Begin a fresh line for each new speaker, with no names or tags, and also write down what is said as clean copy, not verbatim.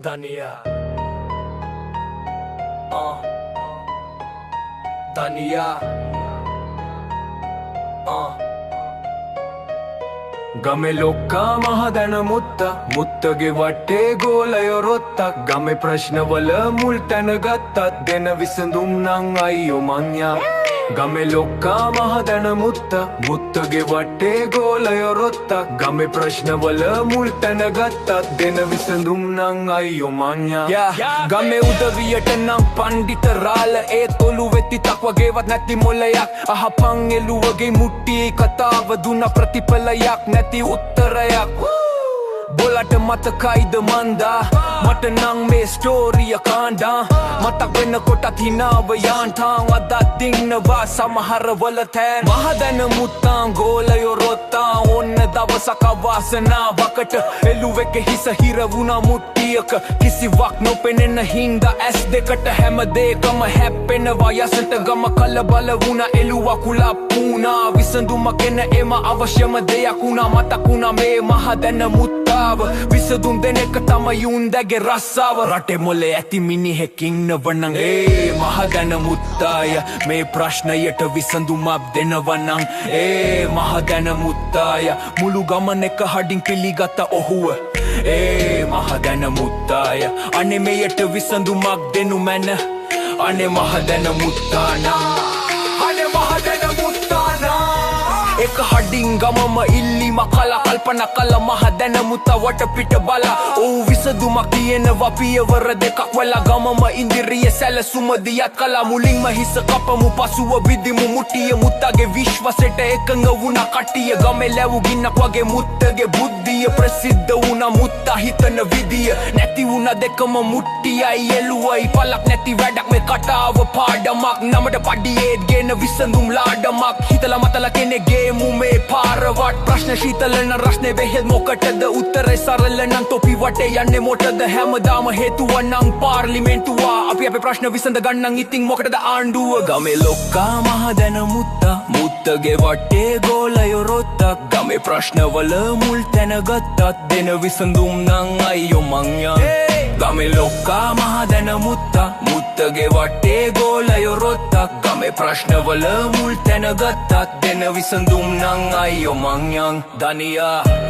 Dania Dania Game lokka mahadana muttage watte golayo rotta game prashna wala mul tana gatta dena visandum nan ayyo manya Game lokka mahadana muttage watte golayo rotta game prashna wala mul tana gatta dena visandum nan ayyo manya Game udaviyata nan panditaraala e tolu vettitak wagewat නැති මොලයක් අහපන් එළුවගේ මුට්ටියේ කතාව දුන්න ප්‍රතිඵලයක් නැති උත්තරයක් බොලට මතකයිද මන්දා මට නං මේ ස්ටෝරිය කාණ්ඩා මතක් වෙනකොටත් හිනාව යාන්ටාන් අදත් දින්නවා සමහරවල තෑන් මහදැන මුත්තාන් ගෝලයෝ රොත්තාන් ඔන්න දවසක වාසනාවකට එළුවෙක හිස හිර වුණා මුට්ටියක කිසිවක් නොපෙනෙන හින්දා ඇස් දෙකට හැමදේකම හැප්පෙනවා යසට ගම කලබල වුණා එළුවා කුලප් වුණා විසඳුමක් එන එම අවශ්‍යම දෙයක් වුණා මතක් වුණා මේ මහදැන මුත්තා විසඳුම් දෙන එක තමයි උන්දගේ රස්සාව රටේ මොලේ ඇති මිනිහෙක් ඉන්නවනම් ඒ මහදැන මුත්තාය මේ ප්‍රශ්නයට විසඳුමක් දෙනවනම් ඒ මහදැන මුත්තාය මුළු ගමන එක හඩින් පිළිගත ඔහුව ඒ මහදැන මුත්තාය අනේ මෙයට විසඳුමක් දෙනු මැන අනේ මහදැන මුත්තානම් අනේ මහදැන මුත්තානම් එක හඩින් ගමම ඉල්ලීම කලා කල්පනා කළ මහදැන මුත්තා වටපිට බලා ඔව් විසඳුමක් තියෙනවා පියවර දෙකක් වෙලා ගමම ඉන්දිරිය සැලසුම දියත් කලා මුලින්ම හිස කපමු පසුව විදිමු මුට්ටිය මුත්තාගේ විශ්වාසයට එකඟ වුණා කට්ටිය ගමේ ලැබු ගින්නක් වගේ මුත්තගේ බුද්ධිය ප්‍රසිද්ධ වුණා මුත්තා හිතන විදිය නැති වුණා දෙකම මුට්ටියයි එළුවයි පලක් නැති වැඩක් මේ කතාව පාඩමක් නමට පඩියේත් ගෙන විසඳුම් ලාඩමක් හිතලා මතලා කෙනෙක්ගේ මුමේ පාරවට ප්‍රශ්න ශීතල නම් රස්නේ වෙහෙල් මොකටද උත්තරේ සරල නම් තොපි වටේ යන්නේ මොකටද හැමදාම හේතුව නම් පාර්ලිමේන්තුවා අපි අපේ ප්‍රශ්න විසඳ ගන්නම් ඉතින් මොකටද ආණ්ඩුව ගමේ ලොක්කා මහදැන මුත්තගේ වටේ ගෝලයෝ රොත්තක් ගමේ ප්‍රශ්නවල මුල් තැන ගත්තත් දෙන විසඳුම් නම් අයියෝ මං ගමේ ලොක්කා මහදැන මුත්තගේ වටේ ගෝලයෝ රොත්තක් ගමේ ප්‍රශ්නවල මුල් තැන ගත්තත් දෙන විසඳුම් නම් අයියෝ මං Dania